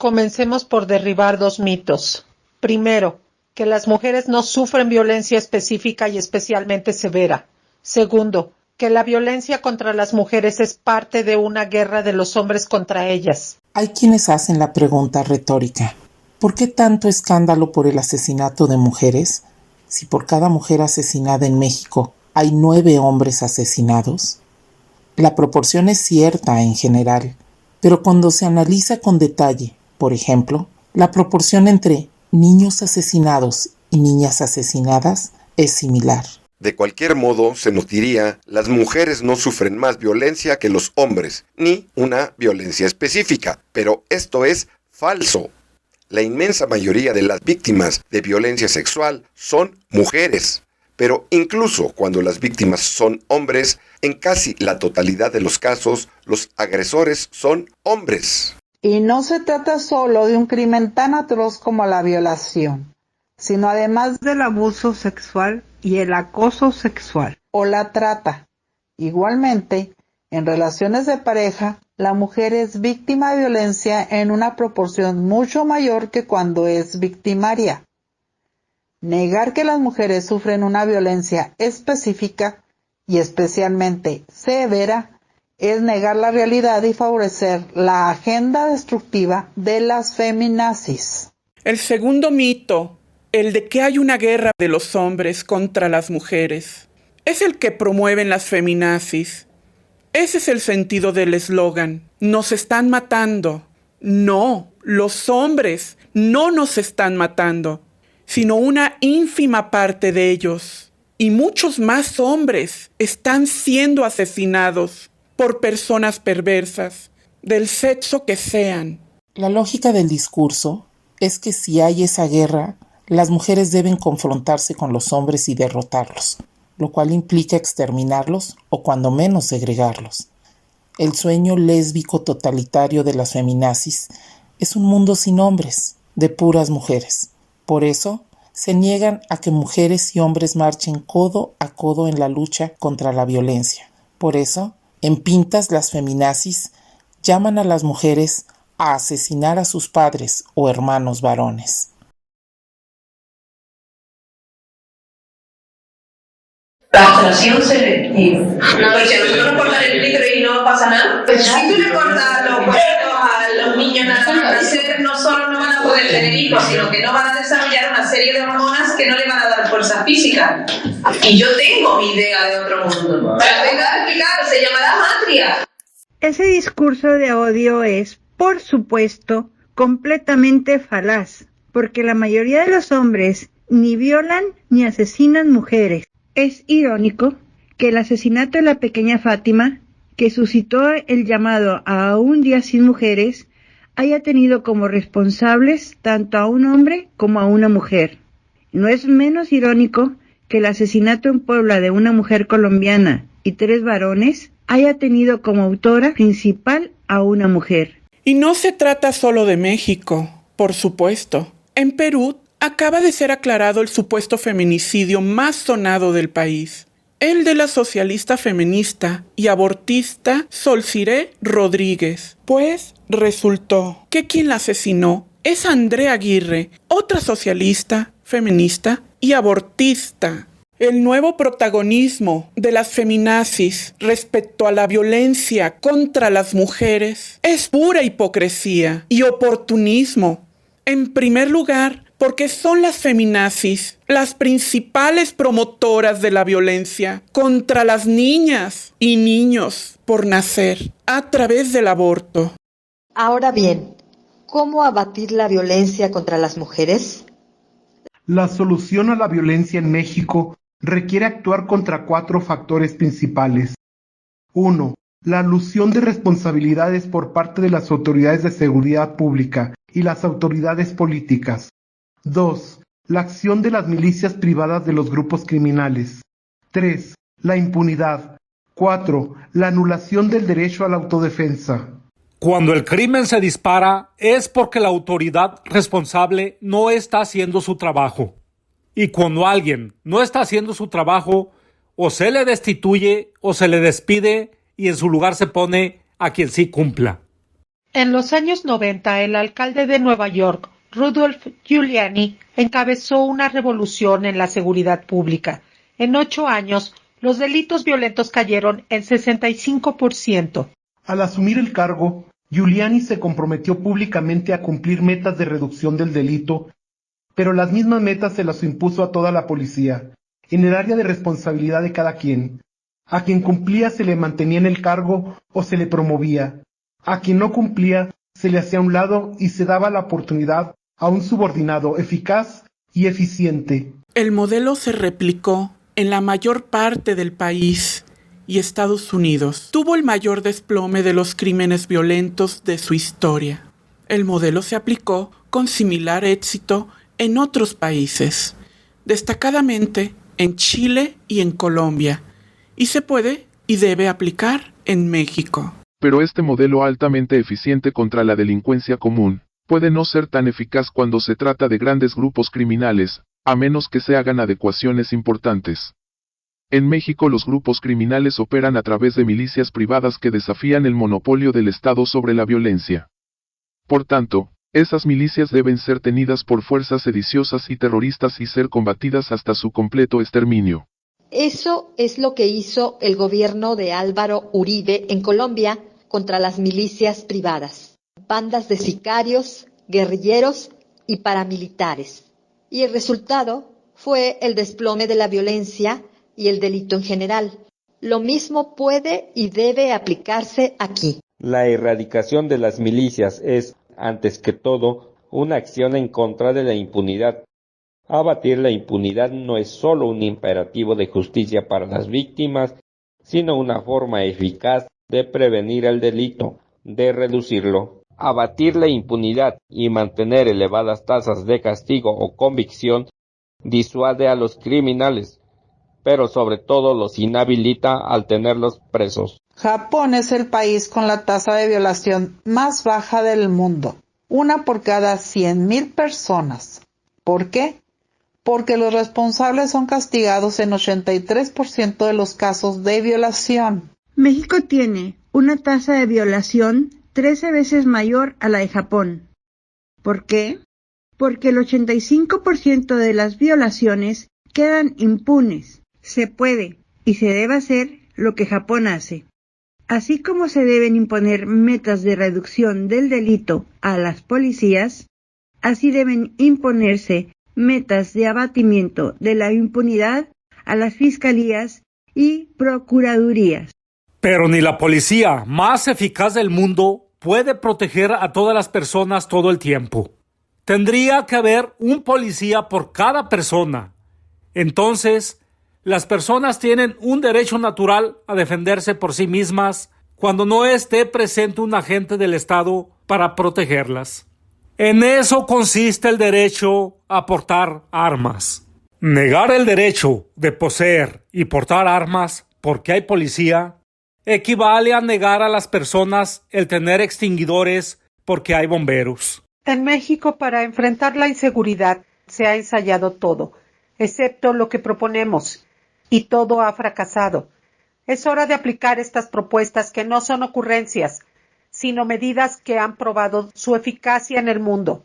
Comencemos por derribar dos mitos. Primero, que las mujeres no sufren violencia específica y especialmente severa. Segundo, que la violencia contra las mujeres es parte de una guerra de los hombres contra ellas. Hay quienes hacen la pregunta retórica: ¿por qué tanto escándalo por el asesinato de mujeres si por cada mujer asesinada en México hay 9 hombres asesinados? La proporción es cierta en general, pero cuando se analiza con detalle, por ejemplo, la proporción entre niños asesinados y niñas asesinadas es similar. De cualquier modo, se nos diría, las mujeres no sufren más violencia que los hombres, ni una violencia específica, pero esto es falso. La inmensa mayoría de las víctimas de violencia sexual son mujeres, pero incluso cuando las víctimas son hombres, en casi la totalidad de los casos, los agresores son hombres. Y no se trata solo de un crimen tan atroz como la violación, sino además del abuso sexual y el acoso sexual o la trata. Igualmente, en relaciones de pareja, la mujer es víctima de violencia en una proporción mucho mayor que cuando es victimaria. Negar que las mujeres sufren una violencia específica y especialmente severa es negar la realidad y favorecer la agenda destructiva de las feminazis. El segundo mito, el de que hay una guerra de los hombres contra las mujeres, es el que promueven las feminazis. Ese es el sentido del eslogan: nos están matando. No, los hombres no nos están matando, sino una ínfima parte de ellos. Y muchos más hombres están siendo asesinados por personas perversas, del sexo que sean. La lógica del discurso es que si hay esa guerra, las mujeres deben confrontarse con los hombres y derrotarlos, lo cual implica exterminarlos o cuando menos segregarlos. El sueño lésbico totalitario de las feminazis es un mundo sin hombres, de puras mujeres. Por eso, se niegan a que mujeres y hombres marchen codo a codo en la lucha contra la violencia. Por eso, en pintas las feminazis llaman a las mujeres a asesinar a sus padres o hermanos varones. Castración selectiva. No, porque nosotros nos cortan el clítoris y no pasa nada. Pero si tú le cortas los huesos a los niños nada nacer, no solo no van a poder tener hijos, sino que no van a desarrollar una serie de hormonas que no le van a dar fuerza física. Y yo tengo mi idea de otro mundo. Para venga a explicar, se llamará matria. Ese discurso de odio es, por supuesto, completamente falaz, porque la mayoría de los hombres ni violan ni asesinan mujeres. Es irónico que el asesinato de la pequeña Fátima, que suscitó el llamado a un día sin mujeres, haya tenido como responsables tanto a un hombre como a una mujer. No es menos irónico que el asesinato en Puebla de una mujer colombiana y 3 varones haya tenido como autora principal a una mujer. Y no se trata solo de México, por supuesto. En Perú acaba de ser aclarado el supuesto feminicidio más sonado del país, el de la socialista feminista y abortista Solciré Rodríguez. Pues resultó que quien la asesinó es Andrea Aguirre, otra socialista, feminista y abortista. El nuevo protagonismo de las feminazis respecto a la violencia contra las mujeres es pura hipocresía y oportunismo. En primer lugar, porque son las feminazis las principales promotoras de la violencia contra las niñas y niños por nacer a través del aborto. Ahora bien, ¿cómo abatir la violencia contra las mujeres? La solución a la violencia en México requiere actuar contra 4 factores principales. 1. La alusión de responsabilidades por parte de las autoridades de seguridad pública y las autoridades políticas. 2. La acción de las milicias privadas de los grupos criminales. 3. La impunidad. 4. La anulación del derecho a la autodefensa. Cuando el crimen se dispara es porque la autoridad responsable no está haciendo su trabajo. Y cuando alguien no está haciendo su trabajo, o se le destituye o se le despide y en su lugar se pone a quien sí cumpla. En los años 90, el alcalde de Nueva York, Rudolph Giuliani, encabezó una revolución en la seguridad pública. En 8 años, los delitos violentos cayeron en 65%. Al asumir el cargo, Giuliani se comprometió públicamente a cumplir metas de reducción del delito, pero las mismas metas se las impuso a toda la policía, en el área de responsabilidad de cada quien. A quien cumplía se le mantenía en el cargo o se le promovía. A quien no cumplía se le hacía a un lado y se daba la oportunidad a un subordinado eficaz y eficiente. El modelo se replicó en la mayor parte del país y Estados Unidos tuvo el mayor desplome de los crímenes violentos de su historia. El modelo se aplicó con similar éxito en otros países, destacadamente en Chile y en Colombia, y se puede y debe aplicar en México. Pero este modelo altamente eficiente contra la delincuencia común puede no ser tan eficaz cuando se trata de grandes grupos criminales, a menos que se hagan adecuaciones importantes. En México los grupos criminales operan a través de milicias privadas que desafían el monopolio del Estado sobre la violencia. Por tanto, esas milicias deben ser tenidas por fuerzas sediciosas y terroristas y ser combatidas hasta su completo exterminio. Eso es lo que hizo el gobierno de Álvaro Uribe en Colombia contra las milicias privadas, bandas de sicarios, guerrilleros y paramilitares. Y el resultado fue el desplome de la violencia y el delito en general. Lo mismo puede y debe aplicarse aquí. La erradicación de las milicias es, antes que todo, una acción en contra de la impunidad. Abatir la impunidad no es solo un imperativo de justicia para las víctimas, sino una forma eficaz de prevenir el delito, de reducirlo. Abatir la impunidad y mantener elevadas tasas de castigo o convicción disuade a los criminales, pero sobre todo los inhabilita al tenerlos presos. Japón es el país con la tasa de violación más baja del mundo, 1 por cada 100,000 personas. ¿Por qué? Porque los responsables son castigados en 83% de los casos de violación. México tiene una tasa de violación 13 veces mayor a la de Japón. ¿Por qué? Porque el 85% de las violaciones quedan impunes. Se puede y se debe hacer lo que Japón hace. Así como se deben imponer metas de reducción del delito a las policías, así deben imponerse metas de abatimiento de la impunidad a las fiscalías y procuradurías. Pero ni la policía más eficaz del mundo puede proteger a todas las personas todo el tiempo. Tendría que haber un policía por cada persona. Entonces, las personas tienen un derecho natural a defenderse por sí mismas cuando no esté presente un agente del Estado para protegerlas. En eso consiste el derecho a portar armas. Negar el derecho de poseer y portar armas porque hay policía equivale a negar a las personas el tener extinguidores porque hay bomberos. En México, para enfrentar la inseguridad, se ha ensayado todo, excepto lo que proponemos, y todo ha fracasado. Es hora de aplicar estas propuestas que no son ocurrencias, sino medidas que han probado su eficacia en el mundo.